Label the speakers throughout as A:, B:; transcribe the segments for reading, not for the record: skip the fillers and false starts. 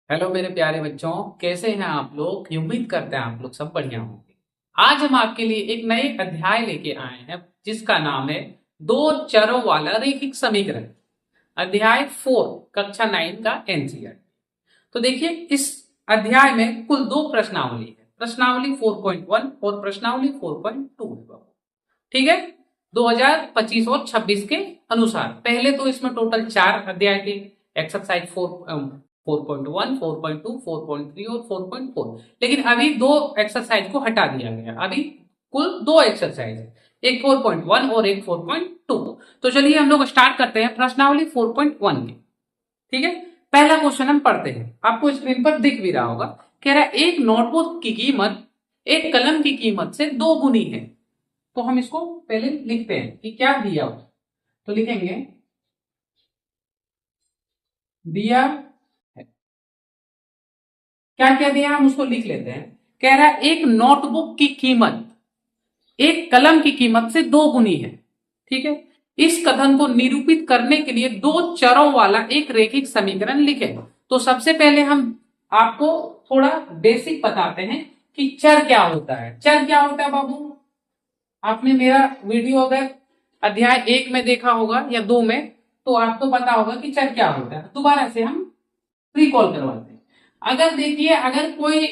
A: Hello मेरे प्यारे बच्चों, कैसे हैं आप लोग। उम्मीद करते हैं आप लोग सब बढ़िया होंगे। आज हम आपके लिए एक नए अध्याय लेके आए हैं जिसका नाम है दो चरों वाला रैखिक समीकरण। अध्याय 4 कक्षा 9 का एनसीईआरटी। तो देखिए, इस अध्याय में कुल दो प्रश्नावली है, प्रश्नावली 4.1 और प्रश्नावली 4.2 है। ठीक है, 2025 और 26 के अनुसार। पहले तो इसमें टोटल 4 अध्याय थे, एक्सरसाइज 4.1, 4.2, 4.3 और 4.4। लेकिन अभी दो एक्सरसाइज को हटा दिया गया। अभी कुल दो एक्सरसाइज है, एक 4.1 और एक 4.2। तो चलिए हम लोग स्टार्ट करते हैं प्रश्नावली 4.1 के। ठीक है, पहला क्वेश्चन हम पढ़ते हैं, आपको स्क्रीन पर दिख भी रहा होगा। कह रहा है एक नोटबुक की कीमत एक कलम की कीमत से दो गुनी है। तो हम इसको पहले लिखते हैं कि क्या दिया हो। तो लिखेंगे दिया है, क्या क्या दिया हम उसको लिख लेते हैं। कह रहा है एक नोटबुक की कीमत एक कलम की कीमत से दो गुनी है। ठीक है, इस कथन को निरूपित करने के लिए दो चरों वाला एक रैखिक समीकरण लिखे। तो सबसे पहले हम आपको थोड़ा बेसिक बताते हैं कि चर क्या होता है। चर क्या होता है बाबू, आपने मेरा वीडियो अगर अध्याय 1 में देखा होगा या 2 में, तो आपको पता होगा कि चर क्या होता है। दोबारा से हम रिकॉल करवाते हैं। अगर देखिए, अगर कोई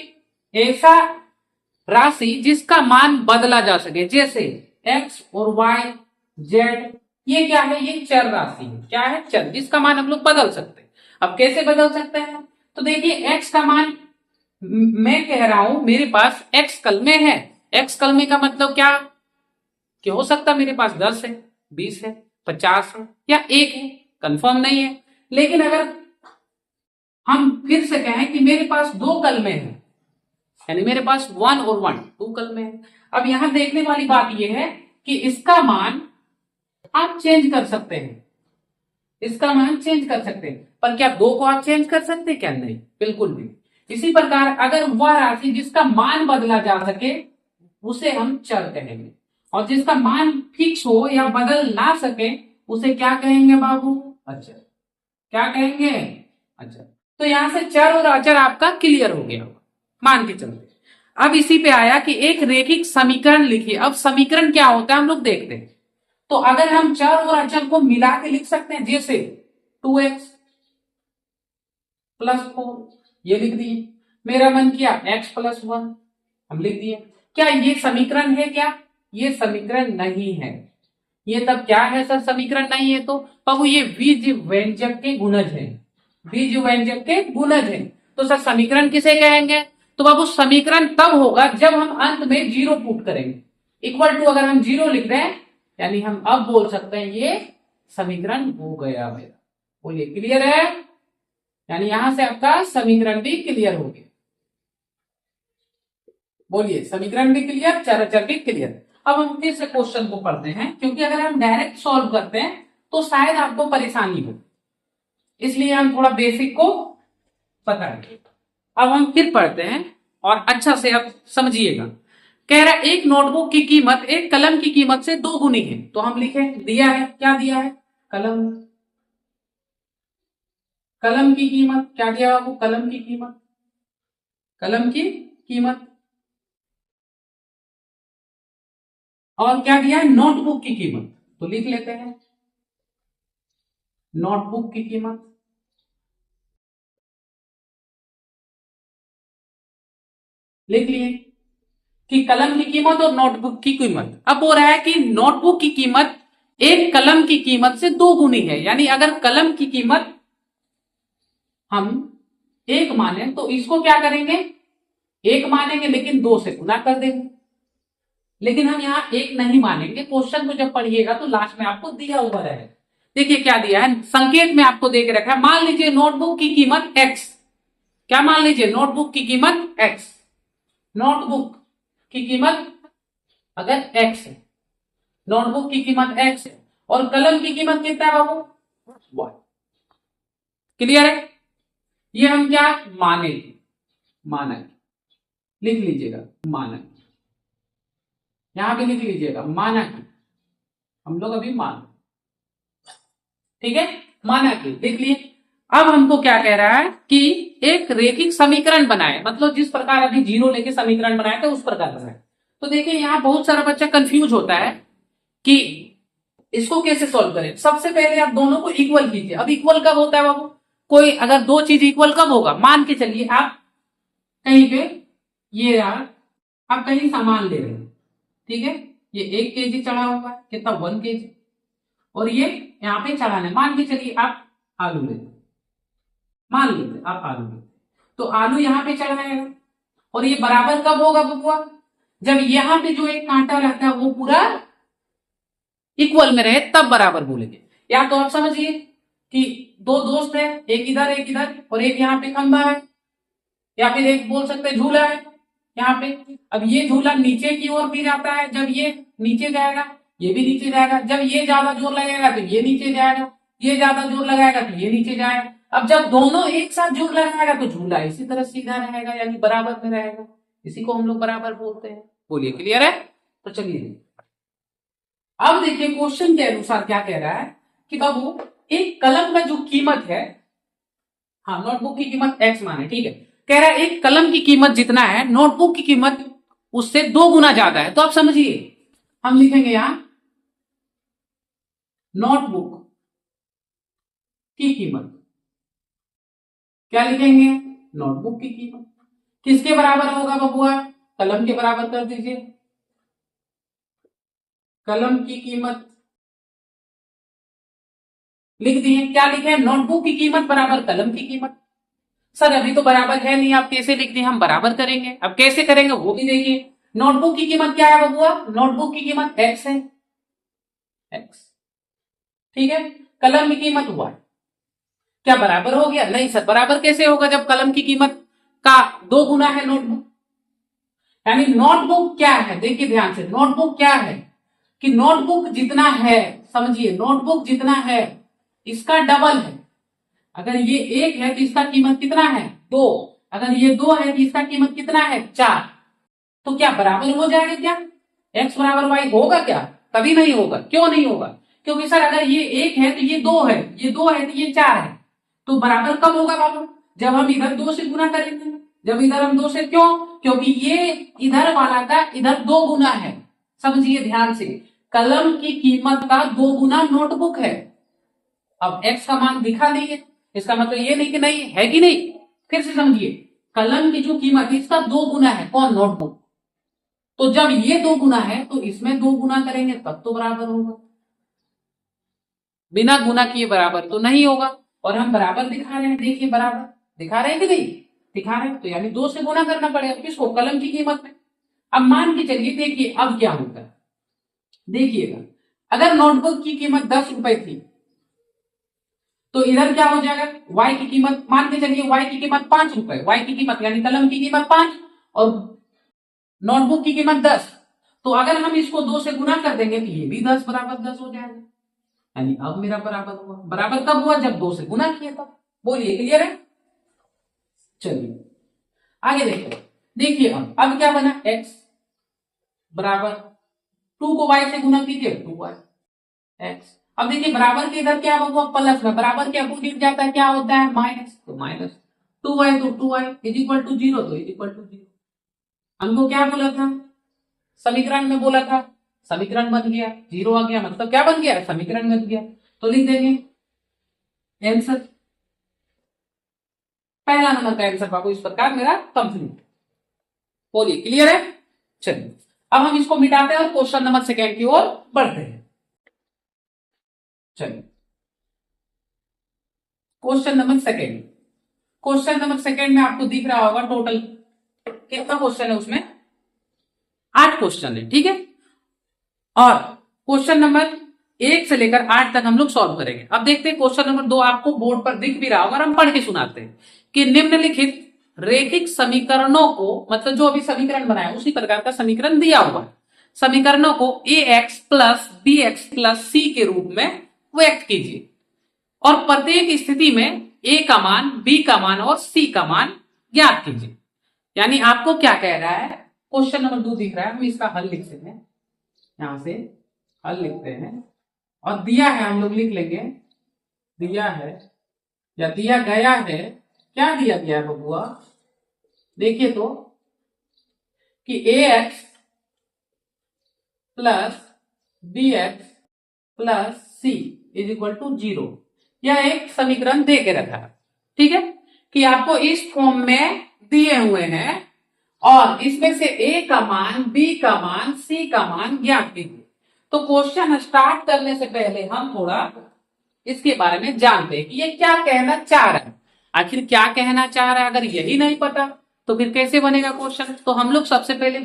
A: ऐसा राशि जिसका मान बदला जा सके, जैसे x और y z, ये क्या है, ये चर राशि है। क्या है, चर जिसका मान हम लोग बदल सकते हैं। अब कैसे बदल सकते हैं, तो देखिए x का मान मैं कह रहा हूं मेरे पास x कलमे है। x कलमे का मतलब क्या कि हो सकता है मेरे पास 10 है, 20 है, 50 है या 1 है, कंफर्म नहीं है। लेकिन अगर हम फिर से कहें कि मेरे पास दो कलमे हैं, यानी मेरे पास 1 और 1 टू कलमे हैं। अब यहां देखने वाली बात यह है कि इसका मान आप चेंज कर सकते हैं, इसका मान चेंज कर सकते हैं, पर क्या दो को आप चेंज कर सकते हैं? क्या नहीं, बिल्कुल भी। इसी प्रकार अगर वह राशि जिसका मान बदला जा सके उसे हम चर कहेंगे, और जिसका मान फिक्स हो या बदल ना सके उसे क्या कहेंगे बाबू? अचर। क्या कहेंगे? अचर। तो यहां से चर और अचर आपका क्लियर हो गया होगा, मान के चलते। अब इसी पे आया कि एक रैखिक समीकरण लिखिए। अब समीकरण क्या होता है हम लोग देखते हैं। तो अगर हम चर और अचर को मिला के लिख सकते हैं, जैसे 2x प्लस 4, ये लिख दिए। मेरा मन किया x प्लस 1, हम लिख दिए। क्या ये समीकरण है? क्या ये समीकरण नहीं है? ये तब क्या है सर, समीकरण नहीं है तो बाबू ये बीज व्यंजक के गुणज है, बीज व्यंजक के गुणज है। तो सर समीकरण किसे कहेंगे? तो बाबू समीकरण तब होगा जब हम अंत में जीरो पुट करेंगे। इक्वल टू अगर हम जीरो लिख दें, यानी हम अब बोल सकते हैं ये समीकरण हो गया मेरा। बोलिए क्लियर है? यानी यहां से आपका समीकरण भी क्लियर हो गया। बोलिए समीकरण भी क्लियर, चर अचर भी क्लियर। अब हम फिर से क्वेश्चन को पढ़ते हैं, क्योंकि अगर हम डायरेक्ट सॉल्व करते हैं तो शायद आपको परेशानी हो, इसलिए हम थोड़ा बेसिक को बताएंगे। अब हम फिर पढ़ते हैं और अच्छा से अब समझिएगा। कह रहा है एक नोटबुक की कीमत एक कलम की कीमत से दो गुनी है। तो हम लिखे, दिया है, क्या दिया है? कलम। कलम की कीमत क्या दिया आपको? कलम की कीमत, कलम की कीमत। और क्या दिया है? नोटबुक की कीमत। तो लिख लेते हैं नोटबुक की कीमत। लिख लिए कि कलम की कीमत और नोटबुक की कीमत। अब हो रहा है कि नोटबुक की कीमत एक कलम की कीमत से दो गुनी है, यानी अगर कलम की कीमत हम एक माने तो इसको क्या करेंगे? एक मानेंगे लेकिन दो से गुना कर देंगे। लेकिन हम यहां एक नहीं मानेंगे, क्वेश्चन को जब पढ़िएगा तो लास्ट में आपको दिया हुआ रहेगा। देखिए क्या दिया है, संकेत में आपको दे के रखा है। मान लीजिए नोटबुक की कीमत x, क्या मान लीजिए? नोटबुक की कीमत x, नोटबुक की कीमत अगर x है, नोटबुक की कीमत x है, और कलम की कीमत कितना है बाबू? y। क्लियर है? ये हम क्या मानेंगे? मानक। लिख लीजिएगा मानक, यहां भी लिख लीजिएगा मानक। हम लोग अभी मान, ठीक है, मानक लिख लिए। अब हमको क्या कह रहा है कि एक रेखिक समीकरण बनाए, मतलब जिस प्रकार अभी जीरो लेके समीकरण बनाए थे उस प्रकार बनाए। तो देखिए यहाँ बहुत सारा बच्चा कंफ्यूज होता है कि इसको कैसे सॉल्व करें। सबसे पहले आप दोनों को इक्वल कीजिए। अब इक्वल कब होता है बाबू? कोई अगर दो चीज इक्वल कब होगा? मान के चलिए आप कहीं पे ये यार आप कहीं सामान ले रहे हैं, ठीक है, ये 1 kg चढ़ा हुआ है, कितना 1 kg, और ये यहाँ पे चढ़ाना है। मान के चलिए आप आलू लेते, मान लेते आप आलू लेते, तो आलू यहाँ पे चढ़ाएगा, और ये बराबर कब होगा बबुआ? जब यहाँ पे जो एक कांटा रहता है वो पूरा इक्वल में रहे, तब बराबर बोलेंगे। या तो आप समझिए कि दो दोस्त है, एक इधर और एक यहाँ पे खंभा है, या फिर एक बोल सकते झूला है यहाँ पे। अब ये झूला नीचे की ओर भी जाता है, जब ये नीचे जाएगा ये भी नीचे जाएगा, जब ये ज्यादा जोर लगेगा तो ये नीचे जाएगा, ये ज्यादा जोर लगाएगा तो ये नीचे जाएगा। अब जब दोनों एक साथ जोर लगाएगा तो झूला इसी तरह सीधा रहेगा, यानी बराबर में रहेगा। इसी को हम लोग बराबर बोलते हैं। बोलिए क्लियर है? तो चलिए अब देखिए क्वेश्चन के अनुसार क्या कह रहा है कि बाबू एक कलम का जो कीमत है, हाँ नोटबुक की कीमत x माने, ठीक है, कह रहा है एक कलम की कीमत जितना है नोटबुक की कीमत उससे 2 गुना ज्यादा है। तो आप समझिए हम लिखेंगे यहां नोटबुक की कीमत, क्या लिखेंगे? नोटबुक की कीमत किसके बराबर होगा बबुआ? कलम के बराबर कर दीजिए। कलम की कीमत लिख दिए, क्या लिखे? नोटबुक की कीमत बराबर कलम की कीमत। सर अभी तो बराबर है नहीं, आप कैसे लिख दिए? हम बराबर करेंगे। अब कैसे करेंगे वो भी देखिए। नोटबुक की कीमत क्या है बबुआ? नोटबुक की कीमत x है, x, ठीक है। कलम की कीमत y, क्या बराबर हो गया? नहीं सर, बराबर कैसे होगा जब कलम की कीमत का 2 गुना है नोटबुक। यानी नोटबुक क्या है, देखिए ध्यान से, नोटबुक क्या है कि नोटबुक जितना है, समझिए नोटबुक जितना है इसका डबल है। अगर ये 1 है तो इसका कीमत कितना है? 2। अगर ये 2 है तो इसका कीमत कितना है? 4। तो क्या बराबर हो जाएगा? क्या x बराबर y होगा? क्या कभी नहीं होगा। क्यों नहीं होगा? क्योंकि सर अगर ये 1 है तो ये 2 है, ये 2 है तो ये 4 है। तो बराबर कब होगा बाबू? जब हम इधर 2 से गुना करेंगे। जब इधर हम 2 से, क्यों? क्योंकि ये इधर वाला का इधर 2 गुना है। समझिए ध्यान से, कलम की कीमत का 2 गुना नोटबुक है। अब x का मान दिखा दिए, इसका मतलब ये नहीं कि नहीं है कि नहीं। फिर से समझिए, कलम की जो कीमत है इसका 2 गुना है, कौन? नोटबुक। तो जब ये 2 गुना है तो इसमें 2 गुना करेंगे तब तो बराबर होगा, बिना गुना किए बराबर तो नहीं होगा। और हम बराबर दिखा रहे हैं, देखिए बराबर दिखा रहे हैं कि नहीं दिखा रहे हैं, तो यानी 2 से गुना करना पड़ेगा किसको? कलम की कीमत में। अब मान के चलिए, देखिए अब क्या होता है, देखिएगा, अगर नोटबुक की कीमत 10 रुपए थी तो इधर क्या हो जाएगा? y की कीमत, मान के चलिए y की कीमत 5 रुपए, y की कीमत यानी कलम की कीमत 5 और नोटबुक की कीमत 10। तो अगर हम इसको 2 से गुना कर देंगे तो ये भी 10 बराबर 10 हो जाएगा। यानी अब मेरा बराबर हुआ। बराबर कब हुआ? जब 2 से गुना किया तब। बोलिए क्लियर है? चलिए आगे देखो, देखिए अब क्या बना? x बराबर 2 को y से गुना कीजिए 2y x। अब देखिए बराबर के इधर क्या होगा? प्लस में, बराबर के अपोजिट गिर जाता है, क्या होता है? माइनस। तो माइनस 2y, तो 2y इज इक्वल टू 0, तो इज इक्वल टू 0। हमको क्या बोला था? समीकरण में बोला था, समीकरण बन गया, 0 आ गया, मतलब क्या बन गया? समीकरण बन गया। तो लिख देंगे आंसर, पहला नंबर का आंसर बाबू इस प्रकार मेरा कंप्लीट। बोलिए क्लियर है? चलिए अब हम इसको मिटाते हैं और क्वेश्चन नंबर 2 की ओर बढ़ते हैं। चलिए क्वेश्चन नंबर 2, क्वेश्चन नंबर 2 में आपको दिख रहा होगा टोटल कितना क्वेश्चन है, उसमें 8 क्वेश्चन है, ठीक है। और क्वेश्चन नंबर 1 से लेकर 8 तक हम लोग सॉल्व करेंगे। अब देखते हैं क्वेश्चन नंबर 2 आपको बोर्ड पर दिख भी रहा होगा और हम पढ़ के सुनाते हैं कि निम्नलिखित रेखिक समीकरणों को, मतलब जो अभी समीकरण बनाया उसी प्रकार का समीकरण दिया हुआ है, समीकरणों को ax plus bx plus c के रूप में व्यक्त कीजिए और प्रत्येक स्थिति में a का मान, b का मान और c का मान ज्ञात कीजिए। यानी आपको क्या कह रहा है? क्वेश्चन नंबर 2 दिख रहा है, हम इसका हल लिखते हैं, यहां से हल लिखते हैं और दिया है हम लोग लिख लेंगे, दिया है या दिया गया है क्या दिया गया है बबुआ, देखिए तो कि ax plus bx plus C is equal to 0, यह एक समीकरण दे के रखा है, ठीक है, कि आपको इस फॉर्म में दिए हुए हैं और इसमें से ए का मान, बी का मान, सी का मान ज्ञात कीजिए। तो क्वेश्चन स्टार्ट करने से पहले हम थोड़ा इसके बारे में जानते हैं कि ये क्या कहना चाह रहा है, आखिर क्या कहना चाह रहा है। अगर यही नहीं पता तो फिर कैसे बनेगा क्वेश्चन। तो हम लोग सबसे पहले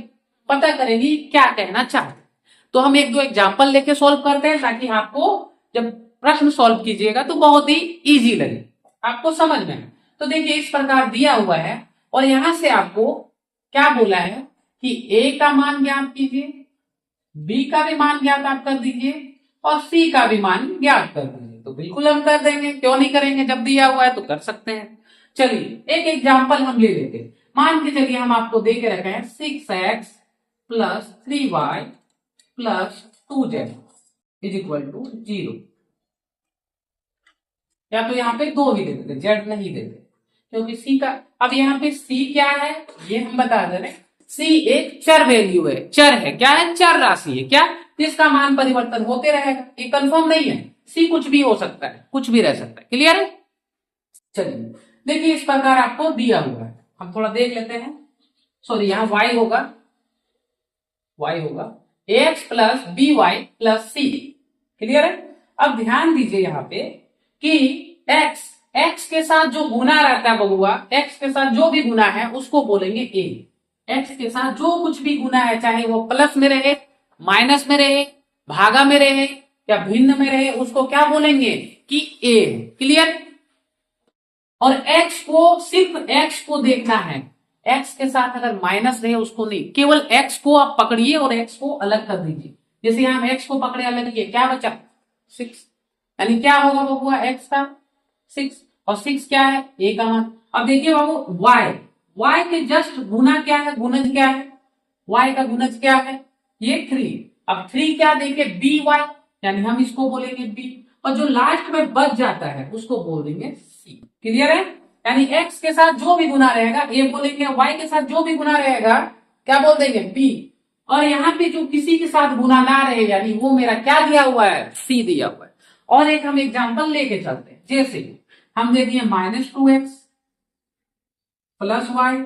A: पता करेंगे क्या कहना चाहते हैं। तो हम एक दो एग्जाम्पल लेके सॉल्व करते हैं ताकि आपको जब प्रश्न सॉल्व कीजिएगा तो बहुत ही इजी लगे, आपको समझ में। तो देखिए इस प्रकार दिया हुआ है और यहां से आपको क्या बोला है कि ए का मान ज्ञात कीजिए, बी का भी मान ज्ञात आप कर दीजिए और सी का भी मान ज्ञात कर दीजिए। तो बिल्कुल हम कर देंगे, क्यों नहीं करेंगे, जब दिया हुआ है तो कर सकते हैं। चलिए एक एग्जाम्पल हम ले लेते हैं। मान के चलिए हम आपको दे के रखे हैं 6x plus 3y plus 2z is equal to 0, या तो यहाँ पे 2 ही दे देते, जेड नहीं देते क्योंकि सी का, अब यहाँ पे सी क्या है ये हम बता दे रहे हैं। सी एक चर वैल्यू है, चर है, क्या है, चर राशि है, क्या, इसका मान परिवर्तन होते रहेगा, ये कंफर्म नहीं है। सी कुछ भी हो सकता है, कुछ भी रह सकता है, क्लियर है। चलिए देखिए इस प्रकार आपको दिया हुआ है, हम थोड़ा देख लेते हैं। सॉरी यहाँ y होगा, y होगा ax plus B Y plus C, clear है। अब ध्यान दीजिए यहाँ पे कि x x के साथ जो गुना रहता है बबुआ, x के साथ जो भी गुना है उसको बोलेंगे a। x के साथ जो कुछ भी गुना है, चाहे वो प्लस में रहे, माइनस में रहे, भागा में रहे या भिन्न में रहे, उसको क्या बोलेंगे कि a, क्लियर। और x को सिर्फ x को देखना है, x के साथ अगर माइनस रहे उसको नहीं, केवल x को आप पकड़िए और x को अलग कर दीजिए। जैसे हम x को पकड़े अलग किए, क्या बचा 6, यानी क्या होगा बबुआ x का 6 और 6 क्या है a का मान। अब देखिए बाबू y के जस्ट गुना क्या है, गुणज क्या है, y का गुणज क्या है ये 3। अब 3 क्या देंगे by, यानी हम इसको बोलेंगे b, और जो लास्ट में बच जाता है उसको बोल देंगे c, क्लियर है। यानी x के साथ जो भी गुना रहेगा a बोलेंगे, y के साथ जो भी गुना रहेगा क्या बोल देंगे b, और यहाँ पे जो किसी के साथ गुना ना रहे यानी वो मेरा क्या दिया हुआ है c दिया हुआ है। और एक हम एग्जांपल लेके चलते हैं, जैसे हम दे दिए -2x plus Y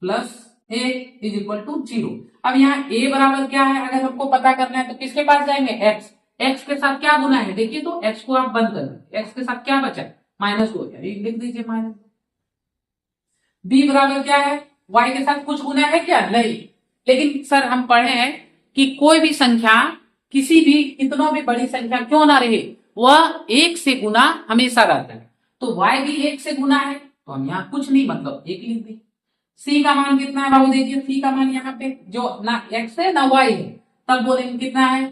A: plus a is equal to 0। अब यहाँ a बराबर क्या है अगर हमको पता करना है तो किसके पास जाएंगे x, x के साथ क्या गुना है देखिए, तो x को आप बंद कर, x के साथ क्या बचा -2, लिख दीजिए माइनस। b बराबर क्या है, y के साथ कुछ गुना है क्या, नहीं। लेकिन सर हम पढ़े हैं कि कोई भी संख्या, किसी भी कितनों भी बड़ी संख्या क्यों ना रहे, वह एक से गुना हमेशा रहता है। तो y भी एक से गुना है तो हम यहाँ कुछ नहीं मतलब एक लिख दी। c का मान कितना है बाबू, देखिए c का मान यहाँ पे जो ना x है ना y है, तब बोलेंगे कितना है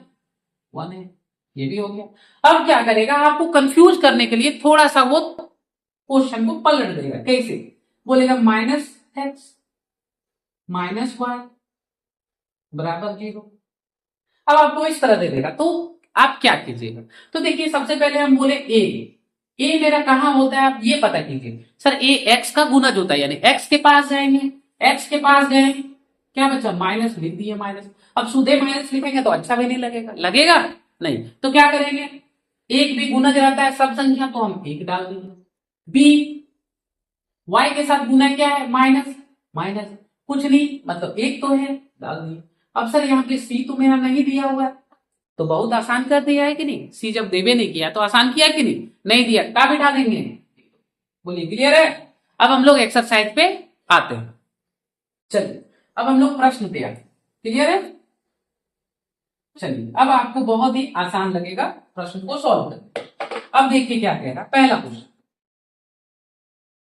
A: 1 है, ये भी हो गया। अब क्या करेगा, आपको कंफ्यूज करने के लिए थोड़ा सा वो क्वेश्चन को पलट देगा, कैसे बोलेगा -x -y बराबर 0। अब आपको इस तरह दे देगा तो आप क्या कीजिएगा, तो देखिए सबसे पहले हम बोले ए मेरा कहां होता है आप ये पता कीजिए। सर ए एक्स का गुणज होता है, यानी एक्स के पास जाएंगे, एक्स के पास गए क्या बचा माइनस, लिख दिए माइनस। अब सीधे माइनस लिखेंगे तो अच्छा भी नहीं लगेगा, लगेगा नहीं, तो क्या करेंगे, एक भी गुणज रहता है सब संख्या तो हम एक डाल देंगे। बी वाई के साथ गुना क्या है माइनस, माइनस कुछ नहीं मतलब एक तो है डाल दिए। अब सर यहाँ पे सी तो मेरा नहीं दिया हुआ है, तो बहुत आसान कर दिया है कि नहीं, सी जब देवे नहीं किया तो आसान किया कि नहीं दिया, क्या बिठा देंगे, बोलिए क्लियर है। अब हम लोग एक्सरसाइज पे आते हैं, चलिए अब हम लोग प्रश्न पे आते, क्लियर है। चलिए अब आपको बहुत ही आसान लगेगा प्रश्न को सॉल्व करना। अब देखिए क्या कह रहा है, पहला क्वेश्चन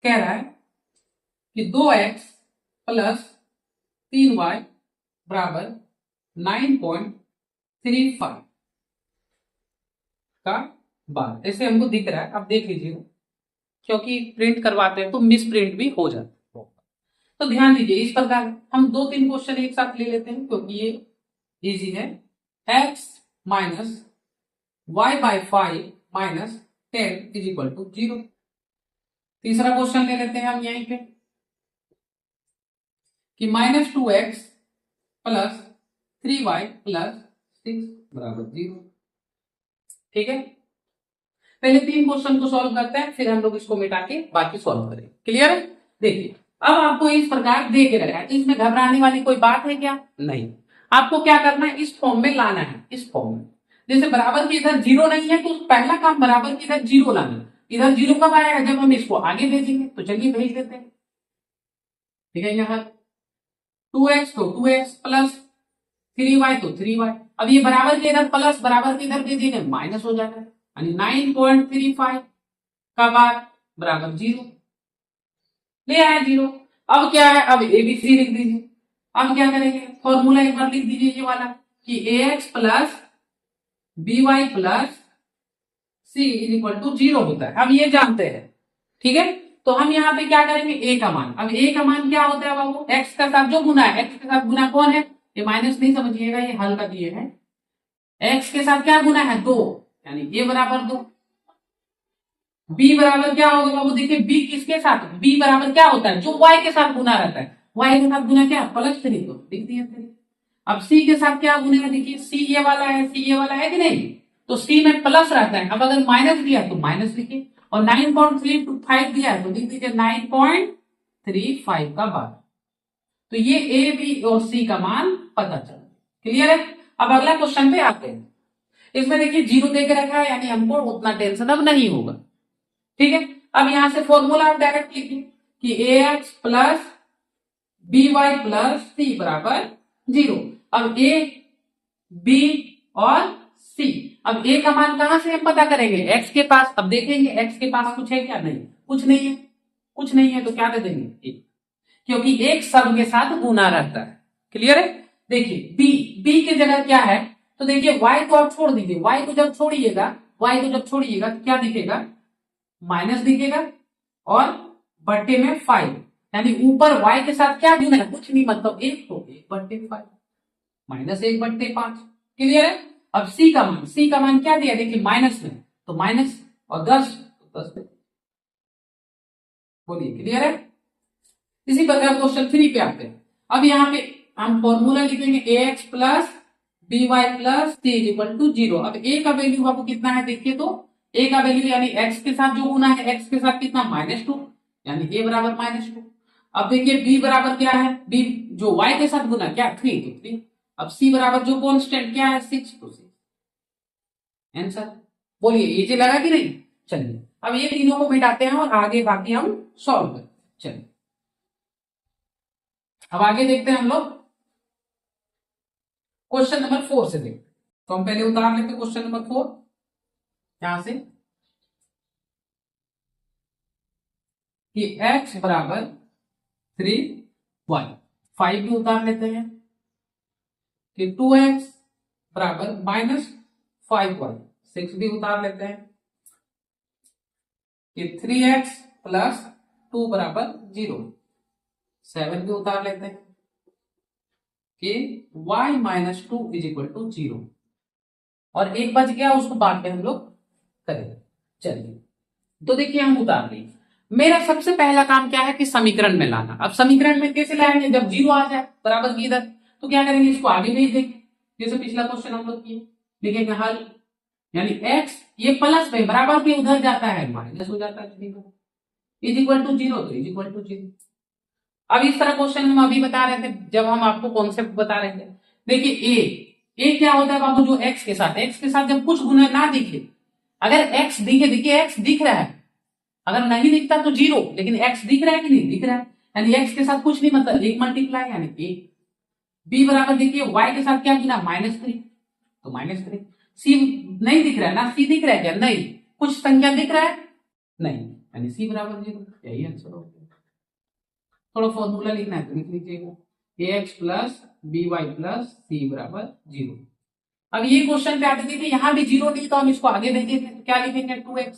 A: कह रहा है कि 2x प्लस 3y बराबर 9.35 का बार, ऐसे हमको दिख रहा है। अब देख लीजिए क्योंकि प्रिंट करवाते हैं तो मिस प्रिंट भी हो जाता है, तो ध्यान दीजिए इस प्रकार हम 2-3 क्वेश्चन एक साथ ले लेते हैं क्योंकि ये इजी है। x minus Y by 5 minus 10 is equal to 0। तीसरा क्वेश्चन ले लेते हैं हम यहीं पे कि -2x प्लस 3y प्लस 6 बराबर 0। ठीक है, पहले 3 क्वेश्चन को सॉल्व करते हैं, फिर हम लोग इसको मिटा के बाकी सॉल्व करेंगे। क्लियर है? देखिए, अब आपको इस प्रकार दे के रखा है, इसमें घबराने वाली कोई बात है क्या? नहीं। आपको क्या करना है, इस फॉर्म में लाना है, इस फॉर्म में। जैसे बराबर की इधर 0 नहीं है तो पहला काम बराबर की इधर 0 लाना। इधर 0 कब आएगा? जब हम इसको आगे भेजेंगे। तो चलिए भेज देते हैं। ठीक है, यहाँ 2x तो 2x प्लस 3y तो 3y। अब ये बराबर के इधर प्लस, बराबर के इधर भेजेंगे माइनस हो जाएगा, यानी 9.35 का बार बराबर 0 ले आया 0। अब क्या है, अब एबीसी लिख दीजिए। अब क्या करेंगे, फॉर्मूला एक बार लिख दीजिए ये वाला कि ax plus by plus c is equal to 0 होता है। हम ये जानते हैं। ठीक है, तो हम यहाँ पे क्या करेंगे, a का मान। अब a का मान क्या होता है बाबू? x के साथ जो गुना है, x के साथ गुना कौन है? ये माइनस नहीं समझिएगा, ये हल का दिए है। x के साथ क्या गुना है? 2, यानी a बराबर 2। b बराबर क्या होगा बाबू? देखिए b किसके साथ, b बराबर क्या होता है? जो y के साथ गुना रहता है। y के साथ गुना क्या? प्लस 3, तो लिख दिया 3। अब c के साथ क्या गुना है? देखिए c ये वाला है, c ये वाला है कि नहीं? तो c में प्लस रहता है। अब अगर माइनस दिया तो माइनस लिखिए, और 9.325 दिया है तो लिख दीजिए 9.35 का बार। तो ये a b और c का मान पता चला। क्लियर है? अब अगला क्वेश्चन पे आते हैं। इसमें देखिए 0 दे के रखा है, यानी हमको उतना टेंशन अब नहीं होगा। ठीक है, अब यहां से फॉर्मूला आप डायरेक्ट लिखिए कि ax plus by plus c बराबर 0। अब a b और c, अब a का मान कहां से हम पता करेंगे? x के पास। अब देखेंगे x के पास कुछ है क्या? नहीं, कुछ नहीं है। कुछ नहीं है तो क्या दे देंगे? एक, क्योंकि एक सब के साथ गुना रहता है। क्लियर है? देखिए b की जगह क्या है, तो देखिए y को आप छोड़ दीजिए। y को जब छोड़िएगा तो क्या दिखेगा? माइनस दिखेगा, और बट्टे में 5, यानी ऊपर y के साथ क्या गुना है? कुछ नहीं, मतलब 1, तो 1/5 माइनस 1/5। क्लियर है? अब c का मान क्या दिया? देखिए माइनस में, तो माइनस, और 10 तो 10। बोलिए, क्लियर है? इसी प्रकार क्वेश्चन 3 पे आते हैं। अब यहाँ पे हम फॉर्मूला लिखेंगे ax plus by plus c equal to 0। अब a का वैल्यू आपको कितना है? देखिए तो a का वैल्यू यानी x के साथ जो गुना है, x के साथ कितना? -2, यानी a बराबर -2। अब देखिए b बराबर क्या है? b जो y के साथ गुना क्या? 3, तो 3। अब c बराबर जो कॉन्स्टेंट क्या है? 6, तो 6 आंसर। बोलिए, इजी लगा कि नहीं? चलिए, अब ये तीनों को मिटाते हैं और आगे बाकी हम सॉल्व करें। चलिए, अब आगे देखते हैं हम लोग क्वेश्चन नंबर 4 से। देखते तो हम पहले उतार लेते क्वेश्चन नंबर 4 यहां से कि x बराबर 3y, 5 भी उतार लेते हैं कि 2x बराबर -5y, 6 भी उतार लेते हैं कि 3x प्लस 2 बराबर 0, 7 भी उतार लेते हैं कि y -2 इज इक्वल टू 0, और एक बच गया, उसको बाद में हम लोग करेंगे। चलिए, तो देखिए हम उतार लिए। मेरा सबसे पहला काम क्या है कि समीकरण में लाना। अब समीकरण में कैसे लाएंगे? जब 0 आ जाए बराबर की इधर, तो क्या करेंगे? इसको आगे भेज देंगे, जैसे पिछला क्वेश्चन हम लोग किए। लिखेंगे हल, यानी x ये प्लस में बराबर के उधर जाता है, माइनस हो जाता है, इज इक्वल टू 0, तो इज इक्वल टू 0। अब इस तरह क्वेश्चन हम अभी बता रहे थे, जब हम आपको कॉन्सेप्ट बता रहे थे। देखिए a क्या होता है बाबू? जो x के साथ जब कुछ गुना ना दिखे, अगर x दिखे, देखिए x दिख रहा है, अगर नहीं दिखता तो 0, लेकिन x दिख रहा है कि नहीं? दिख रहा है, यानी x के साथ कुछ नहीं, मतलब 1 मल्टीप्लाई, यानी 1। b बराबर देखिए y के साथ क्या गिना? -3, तो -3। c नहीं दिख रहा है ना? c दिख रहा है क्या? नहीं। कुछ संख्या दिख रहा है? नहीं, यानी c बराबर 0। यही आंसर हो गया। थोड़ा फॉर्मूला लिखना है तो लिख लीजिएगा, ax plus by plus c बराबर 0। अब ये क्वेश्चन पे आते थे कि यहाँ भी 0 नहीं, तो हम इसको आगे भेजे थे, तो क्या लिखेंगे? 2x।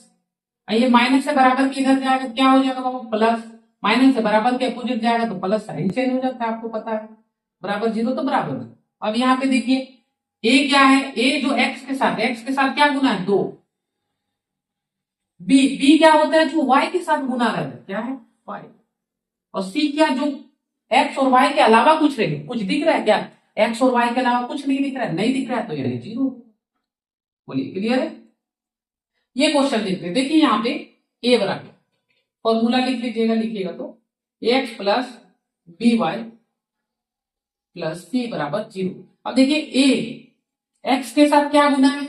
A: ये माइनस से बराबर के इधर जाएगा, क्या हो जाएगा बाबू? प्लस। माइनस से बराबर के अपोजिट जाएगा तो प्लस, साइन चेंज हो जाता है, आपको पता है। बराबर 0 तो बराबर। अब यहाँ पे देखिए a क्या है? a जो x के साथ क्या गुना है? 2, बी, बी क्या होता है, जो वाई के साथ गुना रहता है, क्या है, वाई। और सी क्या, जो एक्स और वाई के अलावा कुछ रहे, कुछ दिख रहा है क्या, एक्स और वाई के अलावा कुछ नहीं दिख रहा है, नहीं दिख रहा है तो यानी जीरो। बोलिए क्लियर है। ये क्वेश्चन देखते हैं, देखिए यहाँ पे ए बराबर, फॉर्मूला लिख लीजिएगा, लिखिएगा तो X plus B Y plus C बराबर जीरो। अब देखिए ए एक्स के साथ क्या गुना है,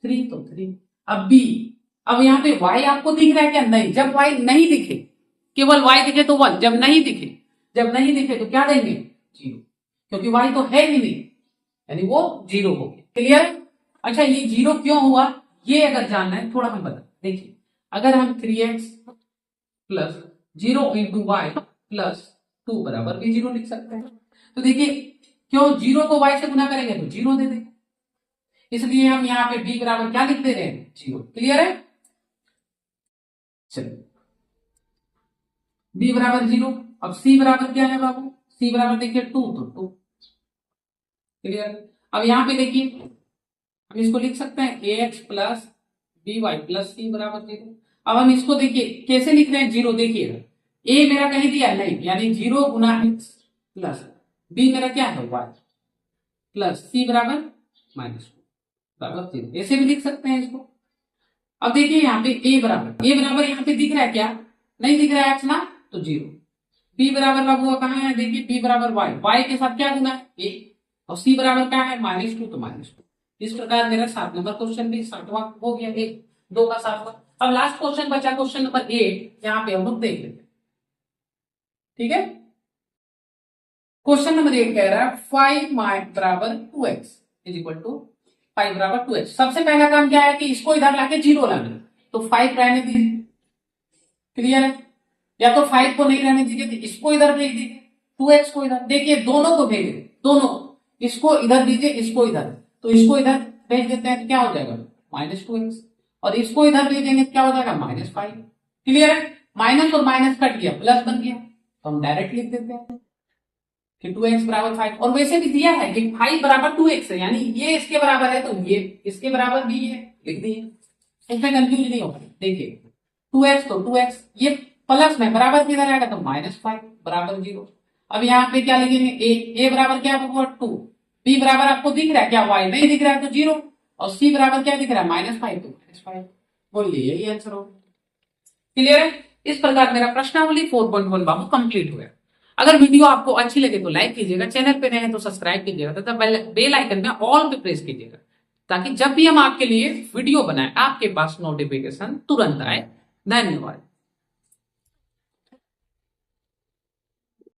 A: 3, तो 3। अब बी, अब यहाँ पे y आपको दिख रहा है क्या, नहीं। जब y नहीं दिखे, केवल y दिखे तो 1, जब नहीं दिखे, जब नहीं दिखे तो क्या देंगे, जीरो, क्योंकि y तो है ही नहीं, यानी वो जीरो हो गया। क्लियर है। अच्छा ये जीरो क्यों हुआ, ये अगर जानना है थोड़ा हम बता, देखिए अगर हम 3x plus 0 into Y plus 2 बराबर भी जीरो लिख सकते हैं। तो देखिए क्यों, जीरो को y से गुना करेंगे तो जीरो दे देंगे, इसलिए हम यहाँ पे b बराबर क्या लिख दे रहे हैं, जीरो। क्लियर है। चलिए b बराबर जीरो। अब c बराबर क्या है बाबू, c बराबर देखिए 2, तो 2। क्लियर। अब यहाँ पे देखिए हम इसको लिख सकते हैं ax plus B Y plus C बराबर जीरो। अब हम इसको देखिए कैसे लिख रहे हैं, जीरो, देखिएगा a मेरा कहीं दिया नहीं, यानी जीरो गुना x प्लस b मेरा क्या है, y प्लस सी बराबर -2 बराबर जीरो, ऐसे भी लिख सकते हैं इसको। अब देखिए यहाँ पे a बराबर यहाँ पे दिख रहा है क्या, नहीं दिख रहा है x ना, तो जीरो। b बराबर बाबू कहाँ है, देखिए b बराबर y के साथ क्या गुना है, a, और c बराबर क्या है, -2, तो -2। इस प्रकार मेरा 7 नंबर क्वेश्चन भी 7वां हो गया, 1 2 का 7वां। अब लास्ट क्वेश्चन बचा क्वेश्चन नंबर 8, यहाँ पे हम लोग देख लेते हैं। ठीक है, क्वेश्चन नंबर 8 कह रहा है 5 बराबर 2x इज इक्वल टू 5 बराबर 2x। सबसे पहला काम क्या है कि इसको इधर लाके जीरो लाना, तो 5 रहने दीजिए। क्लियर है। या तो 5 को नहीं रहने दीजिए, तो इसको इधर भेज दीजिए, 2x को इधर, देखिए दोनों को भेज दीजिए, दोनों, इसको इधर दीजिए, इसको इधर, तो इसको इधर भेज देते हैं तो क्या हो जाएगा, -2x, और इसको इधर भेजेंगे तो क्या हो जाएगा, -5। क्लियर है। माइनस और माइनस कट गया, प्लस बन गया, तो हम डायरेक्ट लिख देते हैं कि 2x बराबर 5। और वैसे भी दिया है कि 5 बराबर 2x है, यानी ये इसके बराबर है तो ये इसके बराबर भी है, लिख दिए, इसमें कंफ्यूज नहीं होगा। देखिए 2x तो 2x, ये प्लस में बराबर किधर आएगा, तो -5 बराबर 0। अब यहाँ पे क्या लिखेंगे, a बराबर क्या होगा 2, b बराबर आपको दिख रहा है क्या, y नहीं दिख रहा है तो 0, और c बराबर क्या दिख रहा है, -5, तो -5। बोलिए यही आंसर होगा। क्लियर है। इस प्रकार मेरा प्रश्नावली 4.1 बाबू कंप्लीट हुआ। अगर वीडियो आपको अच्छी लगे तो लाइक कीजिएगा, चैनल पे नए हैं तो सब्सक्राइब कीजिएगा तथा बेल आइकन में ऑल पे प्रेस कीजिएगा, ताकि जब भी हम आपके लिए वीडियो बनाए आपके पास नोटिफिकेशन तुरंत आए। धन्यवाद।